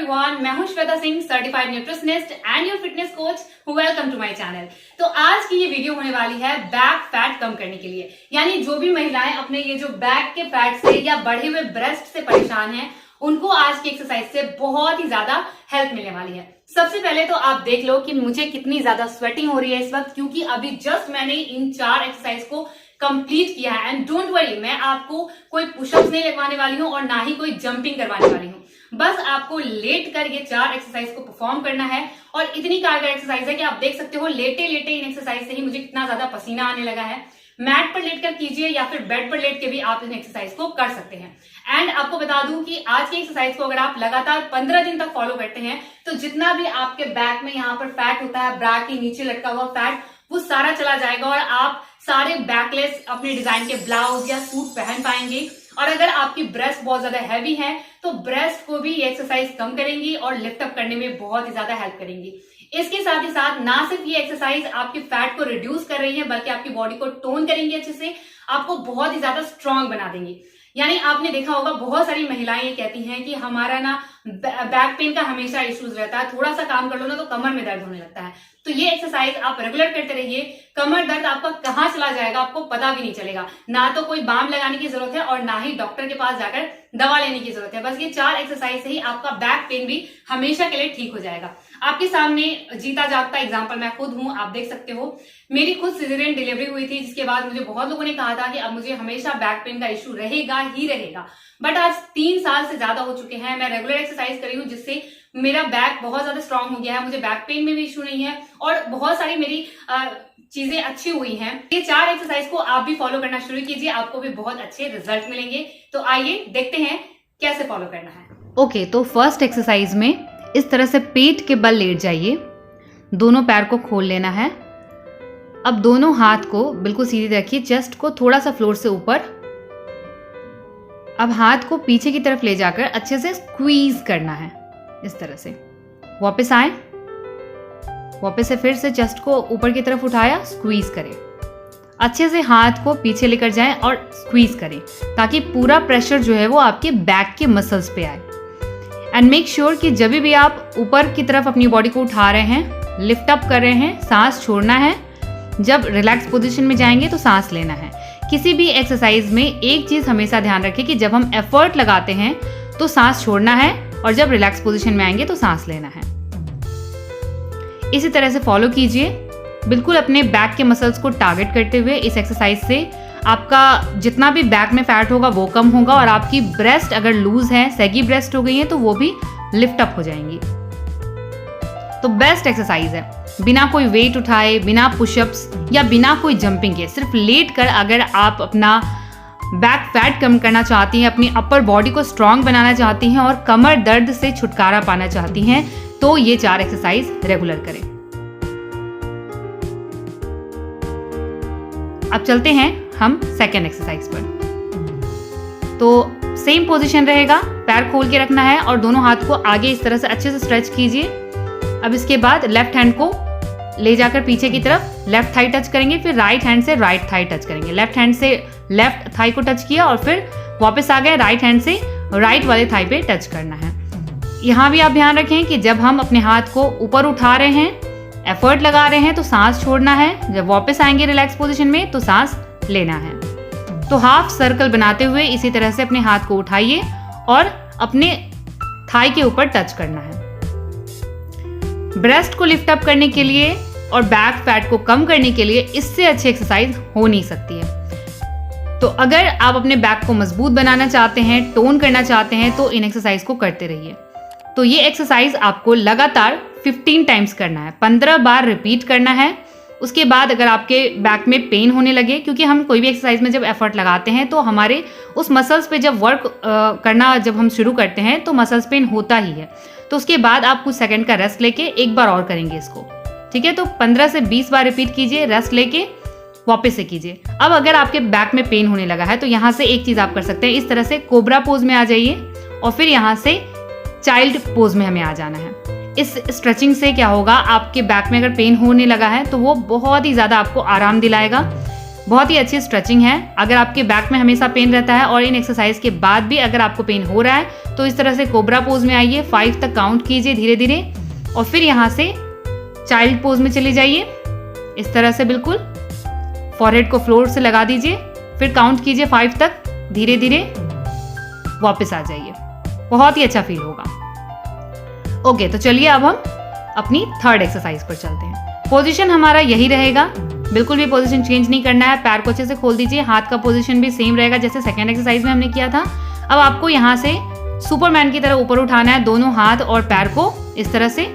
Everyone, मैं हूं Shweta Singh, certified nutritionist and your fitness coach. Welcome to my channel. तो आज की ये वीडियो होने वाली है बैक फैट कम करने के लिए, यानी जो भी महिलाएं अपने ये जो बैक के फैट से या बढ़े हुए ब्रेस्ट से परेशान हैं, उनको आज की एक्सरसाइज से बहुत ही ज्यादा हेल्प मिलने वाली है। सबसे पहले तो आप देख लो कि मुझे कितनी ज्यादा स्वेटिंग हो रही है इस वक्त, क्योंकि अभी जस्ट मैंने इन 4 एक्सरसाइज को कंप्लीट किया है। एंड डोंट वरी, मैं आपको कोई पुशअप्स नहीं लगवाने वाली हूँ और ना ही कोई जंपिंग करवाने वाली हूँ। बस आपको लेट कर ये 4 एक्सरसाइज को परफॉर्म करना है और इतनी कारगर एक्सरसाइज है कि आप देख सकते हो लेटे लेटे इन एक्सरसाइज से ही मुझे कितना ज्यादा पसीना आने लगा है। मैट पर लेटकर कीजिए या फिर बेड पर लेट के भी आप इन एक्सरसाइज को कर सकते हैं। एंड आपको बता दूं कि आज की एक्सरसाइज को अगर आप लगातार 15 दिन तक फॉलो करते हैं तो जितना भी आपके बैक में यहाँ पर फैट होता है, ब्रा के नीचे लटका हुआ फैट, वो सारा चला जाएगा और आप सारे बैकलेस अपने डिजाइन के ब्लाउज या सूट पहन पाएंगे। और अगर आपकी ब्रेस्ट बहुत ज्यादा हैवी है तो ब्रेस्ट को भी ये एक्सरसाइज कम करेंगी और लिफ्ट अप करने में बहुत ही ज्यादा हेल्प करेंगी। इसके साथ ही साथ ना सिर्फ ये एक्सरसाइज आपके फैट को रिड्यूस कर रही है, बल्कि आपकी बॉडी को टोन करेंगी अच्छे से, आपको बहुत ही ज्यादा स्ट्रांग बना देंगी। यानी आपने देखा होगा बहुत सारी महिलाएं ये कहती हैं कि हमारा ना बैक पेन का हमेशा इश्यूज रहता है, थोड़ा सा काम कर लो ना तो कमर में दर्द होने लगता है। तो ये एक्सरसाइज आप रेगुलर करते रहिए, कमर दर्द आपका कहाँ चला जाएगा आपको पता भी नहीं चलेगा। ना तो कोई बाम लगाने की जरूरत है और ना ही डॉक्टर के पास जाकर दवा लेने की जरूरत है। बस ये 4 एक्सरसाइज से ही आपका बैक पेन भी हमेशा के लिए ठीक हो जाएगा। आपके सामने जीता जागता एग्जाम्पल मैं खुद हूं, आप देख सकते हो। मेरी खुद सिजेरियन डिलीवरी हुई थी, जिसके बाद मुझे बहुत लोगों ने कहा था कि अब मुझे हमेशा बैक पेन का इश्यू रहेगा ही रहेगा। बट आज 3 साल से ज्यादा हो चुके हैं, मैं रेगुलर एक्सरसाइज करी हूँ, जिससे मेरा बैक बहुत ज्यादा स्ट्रांग हो गया है। मुझे बैक पेन में भी इश्यू नहीं है और बहुत सारी मेरी चीजें अच्छी हुई हैं। ये 4 एक्सरसाइज को आप भी फॉलो करना शुरू कीजिए, आपको भी बहुत अच्छे रिजल्ट मिलेंगे। तो आइए देखते हैं कैसे फॉलो करना है। ओके, तो फर्स्ट एक्सरसाइज में इस तरह से पेट के बल लेट जाइए, दोनों पैर को खोल लेना है। अब दोनों हाथ को बिल्कुल सीधे रखिए, चेस्ट को थोड़ा सा फ्लोर से ऊपर। अब हाथ को पीछे की तरफ ले जाकर अच्छे से स्क्वीज करना है, इस तरह से। वापस आए, वापस से फिर से चेस्ट को ऊपर की तरफ उठाया, स्क्वीज करें। अच्छे से हाथ को पीछे लेकर जाएं और स्क्वीज करें, ताकि पूरा प्रेशर जो है वो आपके बैक के मसल्स पे आए। एंड मेक श्योर कि जब भी आप ऊपर की तरफ अपनी बॉडी को उठा रहे हैं, लिफ्ट अप कर रहे हैं, सांस छोड़ना है। जब रिलैक्स पोजीशन में जाएंगे तो सांस लेना है। किसी भी एक्सरसाइज में एक चीज हमेशा ध्यान रखें कि जब हम एफर्ट लगाते हैं तो सांस छोड़ना है और जब रिलैक्स पोजीशन में आएंगे तो सांस लेना है। इसी तरह से फॉलो कीजिए, बिल्कुल अपने बैक के मसल्स को टारगेट करते हुए। इस एक्सरसाइज से आपका जितना भी बैक में फैट होगा वो कम होगा और आपकी ब्रेस्ट अगर लूज है, सैगी ब्रेस्ट हो गई है, तो वो भी लिफ्ट अप हो जाएंगी। तो बेस्ट एक्सरसाइज है, बिना कोई वेट उठाए, बिना पुशअप्स या बिना कोई जंपिंग के, सिर्फ लेट कर अगर आप अपना बैक फैट कम करना चाहती हैं, अपनी अपर बॉडी को स्ट्रांग बनाना चाहती हैं और कमर दर्द से छुटकारा पाना चाहती हैं, तो ये 4 एक्सरसाइज रेगुलर करें। अब चलते हैं हम सेकेंड एक्सरसाइज पर। तो सेम पोजीशन रहेगा, पैर खोल के रखना है और दोनों हाथ को आगे इस तरह से अच्छे से स्ट्रेच कीजिए। अब इसके बाद लेफ्ट हैंड को ले जाकर पीछे की तरफ लेफ्ट थाई टच करेंगे, फिर राइट हैंड से राइट थाई टच करेंगे। लेफ्ट हैंड से लेफ्ट थाई को टच किया और फिर वापस आ गए, राइट हैंड से राइट वाले थाई पे टच करना है। यहाँ भी आप ध्यान रखें कि जब हम अपने हाथ को ऊपर उठा रहे हैं, एफर्ट लगा रहे हैं, तो सांस छोड़ना है। जब वापस आएंगे रिलैक्स पोजीशन में तो सांस लेना है। तो हाफ सर्कल बनाते हुए इसी तरह से अपने हाथ को उठाइए और अपने थाई के ऊपर टच करना है। ब्रेस्ट को लिफ्ट अप करने के लिए और बैक फैट को कम करने के लिए इससे अच्छी एक्सरसाइज हो नहीं सकती है। तो अगर आप अपने बैक को मजबूत बनाना चाहते हैं, टोन करना चाहते हैं, तो इन एक्सरसाइज को करते रहिए। तो ये एक्सरसाइज आपको लगातार 15 टाइम्स करना है, 15 बार रिपीट करना है। उसके बाद अगर आपके बैक में पेन होने लगे, क्योंकि हम कोई भी एक्सरसाइज में जब एफर्ट लगाते हैं तो हमारे उस मसल्स पे जब वर्क करना जब हम शुरू करते हैं तो मसल्स पेन होता ही है। तो उसके बाद आप कुछ सेकंड का रेस्ट लेके एक बार और करेंगे इसको, ठीक है। तो 15 से 20 बार रिपीट कीजिए, रेस्ट लेके वापस से कीजिए। अब अगर आपके बैक में पेन होने लगा है तो यहाँ से एक चीज आप कर सकते हैं, इस तरह से कोबरा पोज में आ जाइए और फिर यहाँ से चाइल्ड पोज में हमें आ जाना है। इस स्ट्रेचिंग से क्या होगा, आपके बैक में अगर पेन होने लगा है तो वो बहुत ही ज़्यादा आपको आराम दिलाएगा। बहुत ही अच्छी स्ट्रेचिंग है। अगर आपके बैक में हमेशा पेन रहता है और इन एक्सरसाइज के बाद भी अगर आपको पेन हो रहा है तो इस तरह से कोबरा पोज में आइए, 5 तक काउंट कीजिए धीरे धीरे और फिर यहाँ से चाइल्ड पोज में चले जाइए। इस तरह से बिल्कुल फॉरहेड को फ्लोर से लगा दीजिए, फिर काउंट कीजिए 5 तक, धीरे धीरे वापस आ जाइए। बहुत ही अच्छा फील होगा। ओके, तो चलिए अब हम अपनी थर्ड एक्सरसाइज पर चलते हैं। पोजीशन हमारा यही रहेगा, बिल्कुल भी पोजीशन चेंज नहीं करना है। पैर को अच्छे से खोल दीजिए, हाथ का पोजीशन भी सेम रहेगा जैसे सेकेंड एक्सरसाइज में हमने किया था। अब आपको यहाँ से सुपरमैन की तरह ऊपर उठाना है दोनों हाथ और पैर को इस तरह से।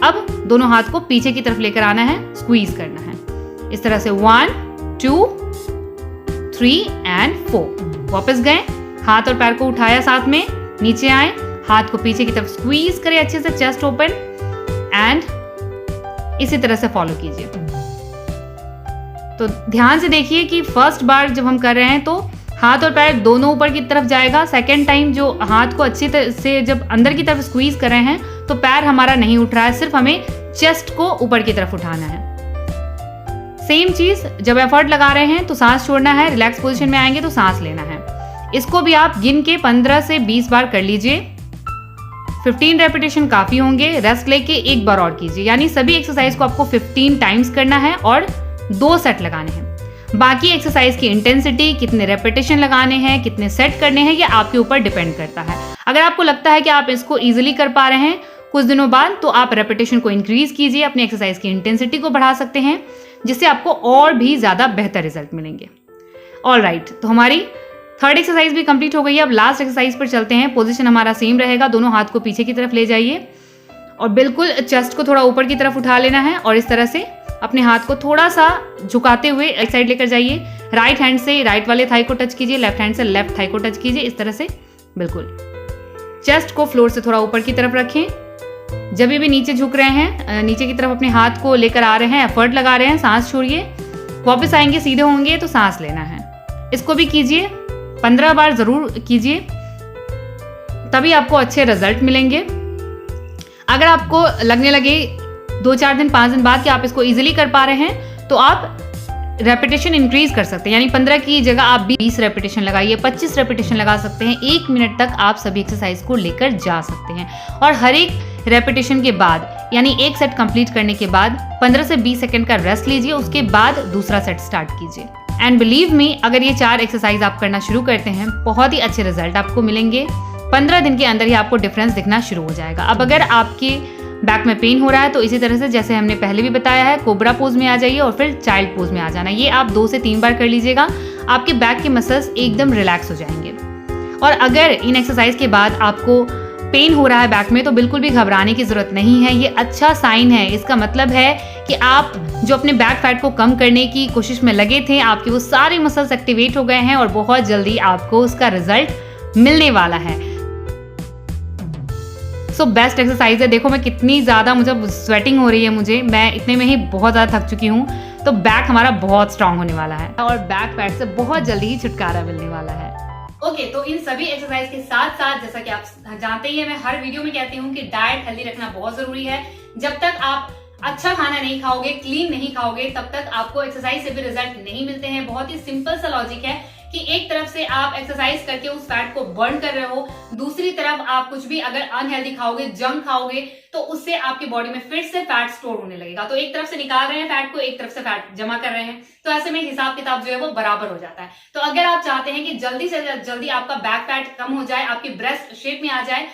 अब दोनों हाथ को पीछे की तरफ लेकर आना है, स्क्वीज करना है इस तरह से। 1 2 3 एंड 4। वापस गए, हाथ और पैर को उठाया साथ में, नीचे आए, हाथ को पीछे की तरफ स्क्वीज करें अच्छे से, चेस्ट ओपन एंड इसी तरह से फॉलो कीजिए। तो ध्यान से देखिए कि फर्स्ट बार जब हम कर रहे हैं तो हाथ और पैर दोनों ऊपर की तरफ जाएगा। सेकेंड टाइम जो हाथ को अच्छी तरह से जब अंदर की तरफ स्क्वीज कर रहे हैं तो पैर हमारा नहीं उठ रहा है, सिर्फ हमें चेस्ट को ऊपर की तरफ उठाना है। सेम चीज जब एफर्ट लगा रहे हैं तो सांस छोड़ना है, रिलैक्स पोजीशन में आएंगे तो सांस लेना है। इसको भी आप गिन के 15 से 20 बार कर लीजिए। 15 रेपिटेशन काफी होंगे, रेस्ट लेके एक बार और कीजिए। यानी सभी एक्सरसाइज को आपको 15 टाइम्स करना है और 2 सेट लगाने हैं। बाकी एक्सरसाइज की इंटेंसिटी, कितने रेपिटेशन लगाने हैं, कितने सेट करने हैं, ये आपके ऊपर डिपेंड करता है। अगर आपको लगता है कि आप इसको इजीली कर पा रहे हैं कुछ दिनों बाद तो आप रेपिटेशन को इंक्रीज कीजिए, अपनी एक्सरसाइज की इंटेंसिटी को बढ़ा सकते हैं, जिससे आपको और भी ज्यादा बेहतर रिजल्ट मिलेंगे। ऑलराइट, तो हमारी थर्ड एक्सरसाइज भी कंप्लीट हो गई है। अब लास्ट एक्सरसाइज पर चलते हैं। पोजीशन हमारा सेम रहेगा, दोनों हाथ को पीछे की तरफ ले जाइए और बिल्कुल चेस्ट को थोड़ा ऊपर की तरफ उठा लेना है और इस तरह से अपने हाथ को थोड़ा सा झुकाते हुए एक साइड लेकर जाइए। राइट हैंड से राइट वाले थाई को टच कीजिए, लेफ्ट हैंड से लेफ्ट थाई को टच कीजिए, इस तरह से बिल्कुल। चेस्ट को फ्लोर से थोड़ा ऊपर की तरफ रखें। जब भी नीचे झुक रहे हैं, नीचे की तरफ अपने हाथ को लेकर आ रहे हैं, एफर्ट लगा रहे हैं, सांस छोड़िए, वापस आएंगे, सीधे होंगे तो सांस लेना है। इसको भी कीजिए, 15 बार जरूर कीजिए, तभी आपको अच्छे रिजल्ट मिलेंगे। अगर आपको लगने लगे 2-4 दिन 5 दिन बाद कि आप इसको इजीली कर पा रहे हैं तो आप रेपिटेशन इंक्रीज कर सकते हैं। यानी 15 की जगह आप 20 रेपिटेशन लगाइए, 25 रेपिटेशन लगा सकते हैं। 1 मिनट तक आप सभी एक्सरसाइज को लेकर जा सकते हैं और हर एक रेपिटेशन के बाद यानी एक सेट कंप्लीट करने के बाद 15 से 20 सेकंड का रेस्ट लीजिए, उसके बाद दूसरा सेट स्टार्ट कीजिए। एंड बिलीव मी, अगर ये 4 एक्सरसाइज आप करना शुरू करते हैं बहुत ही अच्छे रिजल्ट आपको मिलेंगे। 15 दिन के अंदर ही आपको डिफरेंस दिखना शुरू हो जाएगा। अब अगर आपके बैक में पेन हो रहा है तो इसी तरह से जैसे हमने पहले भी बताया है, कोबरा पोज में आ जाइए और फिर चाइल्ड पोज में आ जाना। ये आप 2 से 3 बार कर लीजिएगा, आपके बैक के मसल्स एकदम रिलैक्स हो जाएंगे। और अगर इन एक्सरसाइज के बाद आपको पेन हो रहा है बैक में तो बिल्कुल भी घबराने की जरूरत नहीं है। ये अच्छा साइन है, इसका मतलब है कि आप जो अपने बैक फैट को कम करने की कोशिश में लगे थे, आपके वो सारे मसल्स एक्टिवेट हो गए हैं और बहुत जल्दी आपको उसका रिजल्ट मिलने वाला है। सो बेस्ट एक्सरसाइज है। देखो मैं कितनी ज़्यादा मुझे स्वेटिंग हो रही है, मैं इतने में ही बहुत ज़्यादा थक चुकी हूँ। तो बैक हमारा बहुत स्ट्रांग होने वाला है और बैक फैट से बहुत जल्दी ही छुटकारा मिलने वाला है। ओके, तो इन सभी एक्सरसाइज के साथ साथ जैसा कि आप जानते ही हैं, मैं हर वीडियो में कहती हूँ कि डाइट हेल्दी रखना बहुत जरूरी है। जब तक आप अच्छा खाना नहीं खाओगे, क्लीन नहीं खाओगे, तब तक आपको एक्सरसाइज से भी रिजल्ट नहीं मिलते हैं। बहुत ही सिंपल सा लॉजिक है कि एक तरफ से आप एक्सरसाइज करके उस फैट को बर्न कर रहे हो, दूसरी तरफ आप कुछ भी अगर अनहेल्दी खाओगे, जंक खाओगे, तो उससे आपकी बॉडी में फिर से फैट स्टोर होने लगेगा। तो एक तरफ से निकाल रहे हैं फैट को, एक तरफ से फैट जमा कर रहे हैं, तो ऐसे में हिसाब किताब जो है वो बराबर हो जाता है। तो अगर आप चाहते हैं कि जल्दी से जल्दी आपका बैक फैट कम हो जाए, आपकी ब्रेस्ट शेप में आ जाए,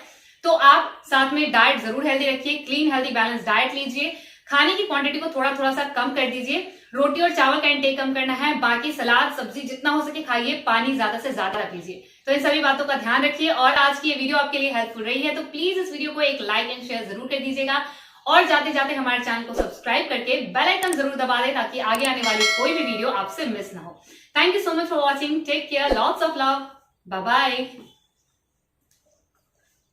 तो आप साथ में डाइट जरूर हेल्दी रखिए, क्लीन हेल्दी बैलेंस डाइट लीजिए। खाने की क्वांटिटी को थोड़ा थोड़ा सा कम कर दीजिए, रोटी और चावल का इंटेक कम करना है, बाकी सलाद सब्जी जितना हो सके खाइए, पानी ज्यादा से ज्यादा लीजिए। तो इन सभी बातों का ध्यान रखिए। और आज की ये वीडियो आपके लिए हेल्पफुल रही है तो प्लीज इस वीडियो को एक लाइक एंड शेयर जरूर कर दीजिएगा और जाते जाते हमारे चैनल को सब्सक्राइब करके बेल आइकन जरूर दबा दें ताकि आगे आने वाली कोई भी वीडियो आपसे मिस ना हो। Thank you so much for watching, take care, lots of love, bye bye.